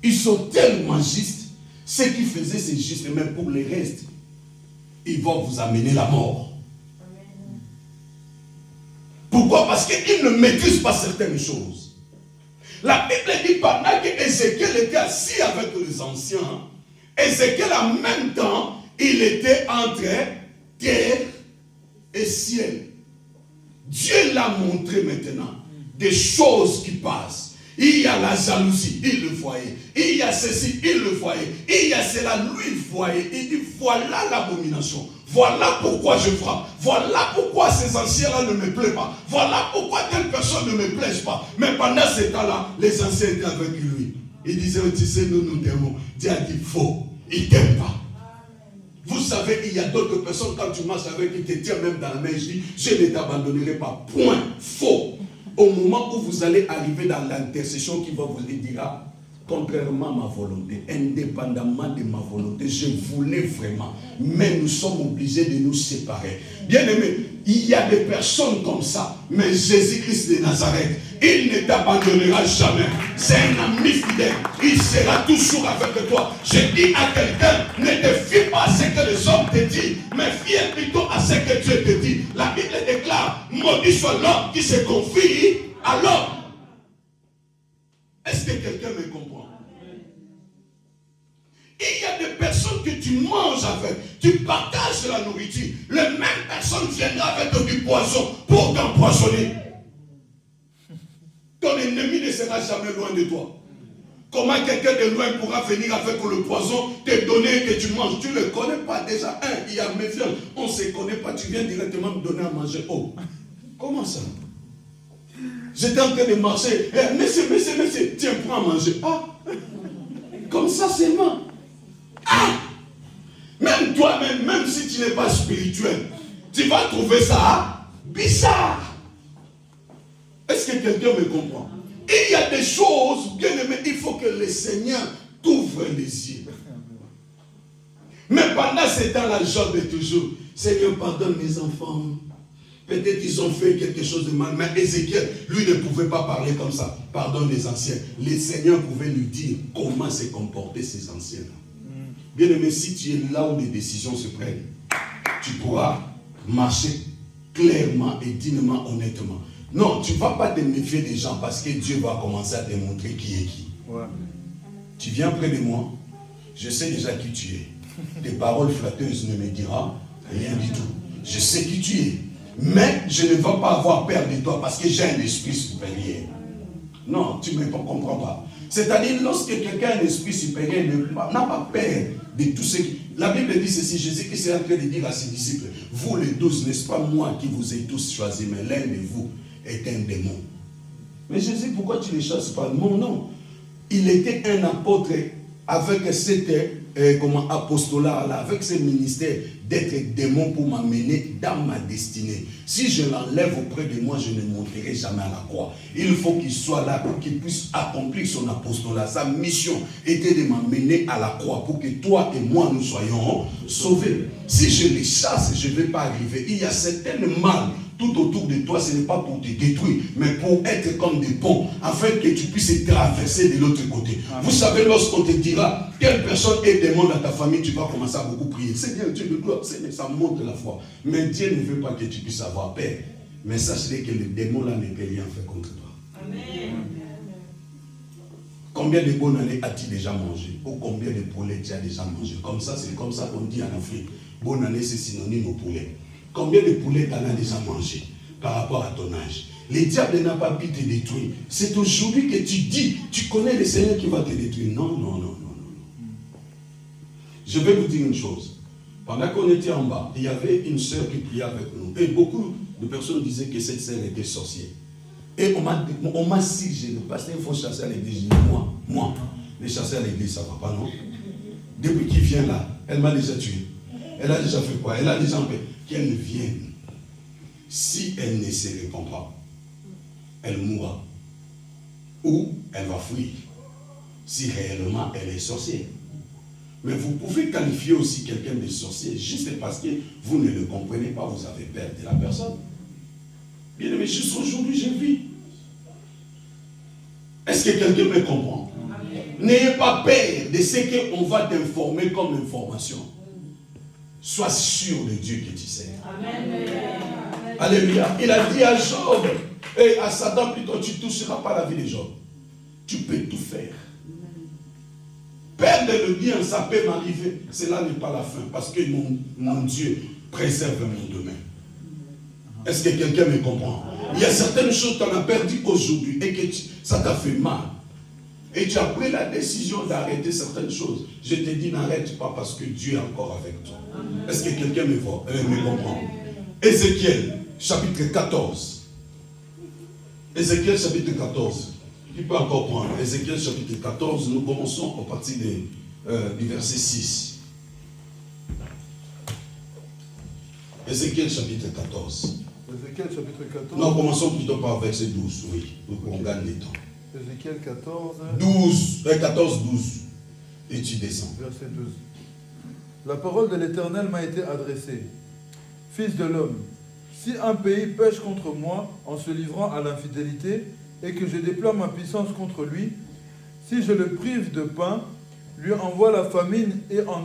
Ils sont tellement justes. Ce qu'ils faisaient, c'est juste, mais pour le reste, ils vont vous amener la mort. Pourquoi? Parce qu'ils ne maîtrisent pas certaines choses. La Bible dit pendant qu'Ézéchiel était assis avec les anciens, Ézéchiel en même temps, il était entre terre et ciel. Dieu l'a montré maintenant des choses qui passent. Il y a la jalousie, il le voyait. Il y a ceci, il le voyait. Il y a cela, lui il voyait. Il dit voilà l'abomination. Voilà pourquoi je frappe. Voilà pourquoi ces anciens-là ne me plaisent pas. Voilà pourquoi telle personne ne me plaise pas. Mais pendant ce temps-là, les anciens étaient avec lui. Ils disaient, tu sais, nous t'aimons. Dieu a dit faux. Il ne t'aime pas. Vous savez, il y a d'autres personnes, quand tu marches avec, ils te tiennent même dans la main. Je dis, je ne t'abandonnerai pas. Point. Faux. Au moment où vous allez arriver dans l'intercession qui va vous le dire, contrairement à ma volonté, indépendamment de ma volonté, je voulais vraiment, mais nous sommes obligés de nous séparer. Bien aimé, il y a des personnes comme ça, mais Jésus-Christ de Nazareth, il ne t'abandonnera jamais. C'est un ami fidèle, il sera toujours avec toi. Je dis à quelqu'un, ne te fie pas à ce que les hommes te disent, mais fie plutôt à ce que Dieu te dit. La Bible déclare, maudit soit l'homme qui se confie à l'homme. Est-ce que quelqu'un me comprend? Il y a des personnes que tu manges avec, tu partages la nourriture. Les mêmes personnes viendront avec du poison pour t'empoisonner. Ton ennemi ne sera jamais loin de toi. Comment quelqu'un de loin pourra venir avec le poison, te donner que tu manges? Tu ne le connais pas déjà. Il y a méfiance. On ne se connaît pas. Tu viens directement me donner à manger. Oh, comment ça? J'étais en train de marcher. Monsieur, tiens, prends à manger. Ah, comme ça seulement. Ah, même toi-même, même si tu n'es pas spirituel, tu vas trouver ça bizarre. Est-ce que quelqu'un me comprend? Il y a des choses, bien aimé, il faut que le Seigneur t'ouvre les yeux. Mais pendant ce temps-là, Job est toujours, Seigneur, pardonne mes enfants. Peut-être qu'ils ont fait quelque chose de mal, mais Ézéchiel, lui, ne pouvait pas parler comme ça. Pardonne les anciens. Le Seigneur pouvait lui dire comment se comporter ces anciens-là. Bien aimé, si tu es là où les décisions se prennent, tu pourras marcher clairement et dignement, honnêtement. Non, tu ne vas pas te méfier des gens parce que Dieu va commencer à te montrer qui est qui. Ouais. Tu viens près de moi, je sais déjà qui tu es. Tes paroles flatteuses ne me diront rien du tout. Je sais qui tu es. Mais je ne vais pas avoir peur de toi parce que j'ai un esprit supérieur. Non, tu ne me comprends pas. C'est-à-dire, lorsque quelqu'un a un esprit supérieur, n'a pas peur de tout ce qui... La Bible dit ceci, Jésus qui s'est en train de dire à ses disciples, vous les 12, n'est-ce pas moi qui vous ai tous choisis, mais l'un de vous est un démon. Mais Jésus, pourquoi tu ne les chasses pas? Non. Il était un apôtre avec cet apostolat-là, avec ce ministère d'être démon pour m'amener dans ma destinée. Si je l'enlève auprès de moi, je ne monterai jamais à la croix. Il faut qu'il soit là pour qu'il puisse accomplir son apostolat. Sa mission était de m'amener à la croix pour que toi et moi nous soyons sauvés. Si je les chasse, je ne vais pas arriver. Il y a certains mal tout autour de toi, ce n'est pas pour te détruire, mais pour être comme des ponts, afin que tu puisses traverser de l'autre côté. Amen. Vous savez, lorsqu'on te dira, quelle personne est démon dans ta famille, tu vas commencer à beaucoup prier. Seigneur, Dieu de gloire, ça montre la foi. Mais Dieu ne veut pas que tu puisses avoir peur. Mais sache que le démon là ne peut rien faire contre toi. Amen. Combien de bonnes années as-tu déjà mangé? Ou combien de poulets tu as déjà mangé? Comme ça, c'est comme ça qu'on dit en Afrique. Bonne année, c'est synonyme au poulet. Combien de poulets tu en as déjà mangé par rapport à ton âge? Le diable n'a pas pu te détruire. C'est aujourd'hui que tu dis, tu connais le Seigneur qui va te détruire. Non. Je vais vous dire une chose. Pendant qu'on était en bas, il y avait une sœur qui priait avec nous. Et beaucoup de personnes disaient que cette sœur était sorcière. Et on m'a sigé, le pasteur, il faut chasser à l'église. Je dis, moi, les chasser à l'église, ça ne va pas, non? Depuis qu'il vient là, elle m'a déjà tué. Elle a déjà fait quoi? Elle a déjà fait qu'elle vienne. Si elle ne se répand pas, elle mourra. Ou elle va fuir. Si réellement elle est sorcière. Mais vous pouvez qualifier aussi quelqu'un de sorcier juste parce que vous ne le comprenez pas, vous avez peur de la personne. Bien aimé, juste aujourd'hui, je vis. Est-ce que quelqu'un me comprend? N'ayez pas peur de ce qu'on va t'informer comme information. Sois sûr de Dieu que tu sais. Amen. Alléluia. Il a dit à Job, et à Satan plutôt, tu ne toucheras pas la vie de Job. Tu peux tout faire. Perdre le bien, ça peut m'arriver. Cela n'est pas la fin. Parce que mon Dieu préserve mon demain. Est-ce que quelqu'un me comprend? Il y a certaines choses que tu en as perdu aujourd'hui et que ça t'a fait mal. Et tu as pris la décision d'arrêter certaines choses. Je te dis, n'arrête pas parce que Dieu est encore avec toi. Est-ce que quelqu'un me comprend? Ézéchiel, chapitre 14. Ézéchiel, chapitre 14. Qui peut encore prendre? Ézéchiel, chapitre 14. Nous commençons à partir du verset 6. Ézéchiel, chapitre 14. Ézéchiel, chapitre 14. Non, commençons plutôt par verset 12. Oui, pour qu'on gagne le temps. Ézéchiel 14. 14, 12. Et tu descends. Verset 12. La parole de l'Éternel m'a été adressée. Fils de l'homme, si un pays pêche contre moi en se livrant à l'infidélité et que je déploie ma puissance contre lui, si je le prive de pain, lui envoie la famine et en